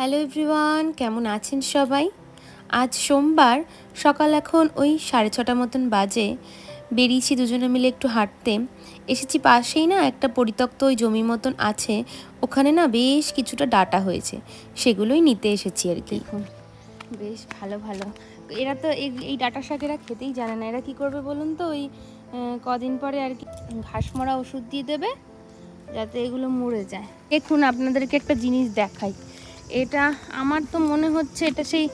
Hello everyone, কেমন আছেন সবাই? আজ সোমবার সকাল এখন ওই 6:30 মতন বাজে। বেরিয়েছি দুজনে মিলে একটু হাঁটতে। এসেছি পাশেই না একটা পরিত্যক্ত ওই জমি মতন আছে, ওখানে না বেশ কিছুটা ডাটা হয়েছে, সেগুলোই নিতে এসেছি আর কি। দেখুন বেশ ভালো ভালো, এরা তো এই ডাটা শাক এরা খেতেই জানে না। এরা কি করবে বলুন তো, ওই কদিন পরে আর কি ঘাস মরা ওষুধ দিয়ে দেবে যাতে এগুলো মরে যায়। দেখুন আপনাদেরকে একটা জিনিস দেখাই, এটা আমার তো মনে হচ্ছে এটা সেই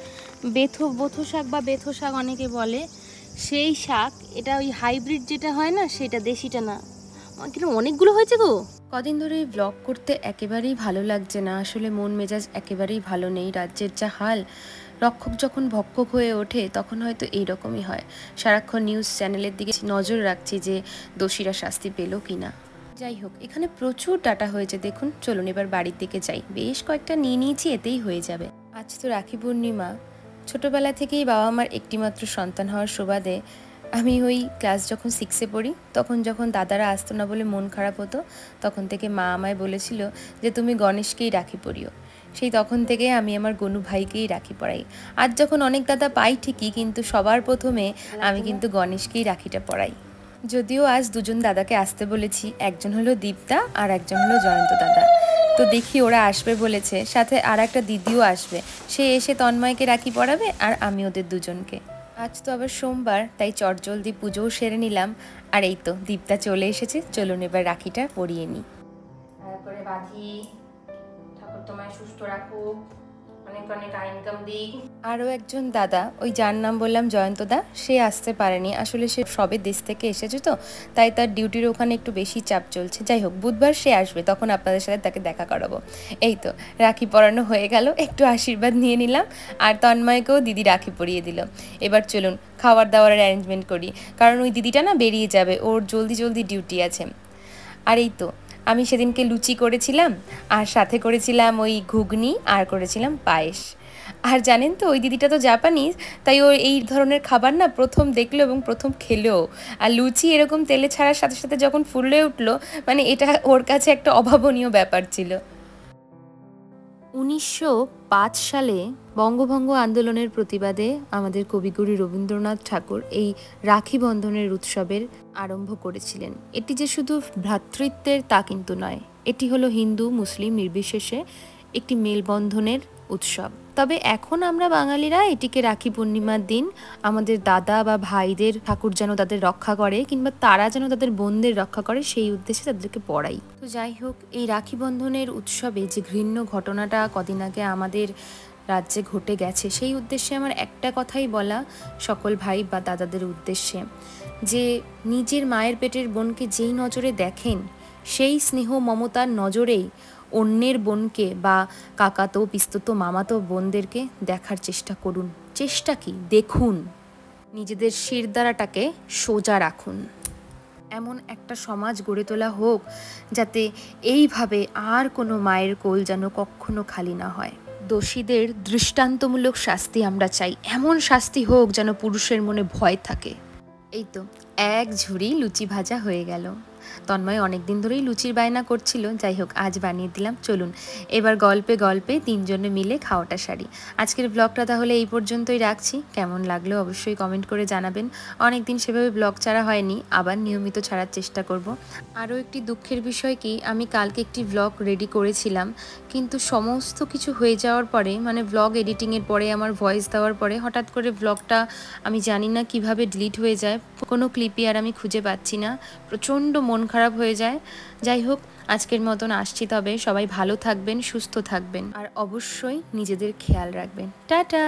বেথো শাক বা বেথো শাক অনেকে বলে, সেই শাক। এটা ওই হাইব্রিড যেটা হয় না, সেটা, দেশিটা না। কিন্তু অনেকগুলো হয়েছে গো। কদিন ধরে ব্লগ করতে একেবারেই ভালো লাগছে না, আসলে মন মেজাজ একেবারেই ভালো নেই। রাজ্যের যা হাল, রক্ষক যখন ভক্ষক হয়ে ওঠে তখন হয়তো এইরকমই হয়। সারাক্ষণ নিউজ চ্যানেলের দিকে নজর রাখছি যে দোষীরা শাস্তি পেল কিনা। যাই হোক, এখানে প্রচুর ডাটা হয়েছে দেখুন। চলুন এবার বাড়ির দিকে যাই, বেশ কয়েকটা নিয়ে নিয়েছি, এতেই হয়ে যাবে। আজ তো রাখি পূর্ণিমা। ছোটবেলা থেকেই বাবা মার একটিমাত্র সন্তান হওয়ার সুবাদে আমি ওই ক্লাস যখন 6-এ পড়ি, তখন যখন দাদারা আসতো না বলে মন খারাপ হতো, তখন থেকে মা আমায় বলেছিল যে তুমি গণেশকেই রাখি পরিও। সেই তখন থেকে আমি আমার গনু ভাইকেই রাখি পরাই। আজ যখন অনেক দাদা পাই ঠিকই, কিন্তু সবার প্রথমে আমি কিন্তু গণেশকেই রাখিটা পরাই। যদিও আজ দুজন দাদাকে আসতে বলেছি, একজন হলো দীপ্তা আর একজন হলো জয়ন্ত দাদা। তো দেখি ওরা আসবে বলেছে, সাথে আর একটা দিদিও আসবে। সে এসে তন্ময়কে রাখি পরাবে আর আমি ওদের দুজনকে। আজ তো আবার সোমবার, তাই চটজলদি পুজোও সেরে নিলাম। আর এই তো দীপ্তা চলে এসেছে, চলুন এবার রাখিটা পরিয়ে নিই। তারপরে বাঁধি, ঠাকুর তোমায় সুস্থ রাখুক, অনেক অনেক ইনকাম দিক। আরও একজন দাদা, ওই যার নাম বললাম জয়ন্ত দা, সে আসতে পারেনি। আসলে সে সবে দেশ থেকে এসেছে তো, তাই তার ডিউটির ওখানে একটু বেশি চাপ চলছে। যাই হোক, বুধবার সে আসবে, তখন আপনাদের সাথে তাকে দেখা করাবো। এই তো রাখি পরানো হয়ে গেল, একটু আশীর্বাদ নিয়ে নিলাম। আর তন্ময়কেও দিদি রাখি পরিয়ে দিল। এবার চলুন খাবার দাবারের অ্যারেঞ্জমেন্ট করি, কারণ ওই দিদিটা না বেরিয়ে যাবে, ওর জলদি জলদি ডিউটি আছে। আর এই তো আমি সেদিনকে লুচি করেছিলাম, আর সাথে করেছিলাম ওই ঘুগনি, আর করেছিলাম পায়েস। আর জানেন তো ওই দিদিটা তো জাপানিজ, তাই ও এই ধরনের খাবার না প্রথম দেখলো এবং প্রথম খেলো। আর লুচি এরকম তেলে ছাড়ার সাথে সাথে যখন ফুলে উঠলো, মানে এটা ওর কাছে একটা অভাবনীয় ব্যাপার ছিল। 1905 সালে বঙ্গভঙ্গ আন্দোলনের প্রতিবাদে আমাদের কবিগুরু রবীন্দ্রনাথ ঠাকুর এই রাখি বন্ধনের উৎসবের আরম্ভ করেছিলেন। এটি যে শুধু ভ্রাতৃত্বের তা কিন্তু নয়, এটি হলো হিন্দু মুসলিম নির্বিশেষে একটি মেলবন্ধনের উৎসব। তবে এখন আমরা বাঙালিরা এটিকে রাখি পূর্ণিমার দিন আমাদের দাদা বা ভাইদের ঠাকুর যেন তাদের রক্ষা করে, কিংবা তারা যেন তাদের বোনদের রক্ষা করে, সেই উদ্দেশ্যে তাদেরকে পড়াই। তো যাই হোক, এই রাখি বন্ধনের উৎসবে যে ঘৃণ্য ঘটনাটা কদিন আগে আমাদের রাজ্যে ঘটে গেছে, সেই উদ্দেশ্যে আমার একটা কথাই বলা সকল ভাই বা দাদাদের উদ্দেশ্যে, যে নিজের মায়ের পেটের বোনকে যেই নজরে দেখেন, সেই স্নেহ মমতার নজরেই অন্যের বোনকে বা কাকাতো পিস্ততো মামাতো বোনদেরকে দেখার চেষ্টা করুন। চেষ্টা কি, দেখুন, নিজেদের শিরদাঁড়াটাকে সোজা রাখুন। এমন একটা সমাজ গড়ে তোলা হোক যাতে এইভাবে আর কোনো মায়ের কোল যেন কখনো খালি না হয়। দোষীদের দৃষ্টান্তমূলক শাস্তি আমরা চাই, এমন শাস্তি হোক যেন পুরুষের মনে ভয় থাকে। এই তো এক ঝুড়ি লুচি ভাজা হয়ে গেল। তন্ময় অনেকদিন ধরেই লুচির বায়না করছিল, যাই হোক আজ বানিয়ে দিলাম। চলুন এবার গল্পে গল্পে তিনজনে মিলে খাওয়াটা সারি। আজকের ব্লগটা তাহলে এই পর্যন্তই রাখছি। কেমন লাগলো অবশ্যই কমেন্ট করে জানাবেন। অনেকদিন সেভাবে ব্লগ ছাড়া হয়নি, আবার নিয়মিত ছাড়ার চেষ্টা করব। আরও একটি দুঃখের বিষয় কি, আমি কালকে একটি ব্লগ রেডি করেছিলাম, কিন্তু সমস্ত কিছু হয়ে যাওয়ার পরে, মানে ব্লগ এডিটিংয়ের পরে, আমার ভয়েস দেওয়ার পরে হঠাৎ করে ব্লগটা আমি জানি না কিভাবে ডিলিট হয়ে যায়, কোনো ক্লিপই আর আমি খুঁজে পাচ্ছি না। প্রচণ্ড মন খারাপ হয়ে যায়। যাই হোক, আজকের মতন আসছি, তবে সবাই ভালো থাকবেন, সুস্থ থাকবেন, আর অবশ্যই নিজেদের খেয়াল রাখবেন। টাটা।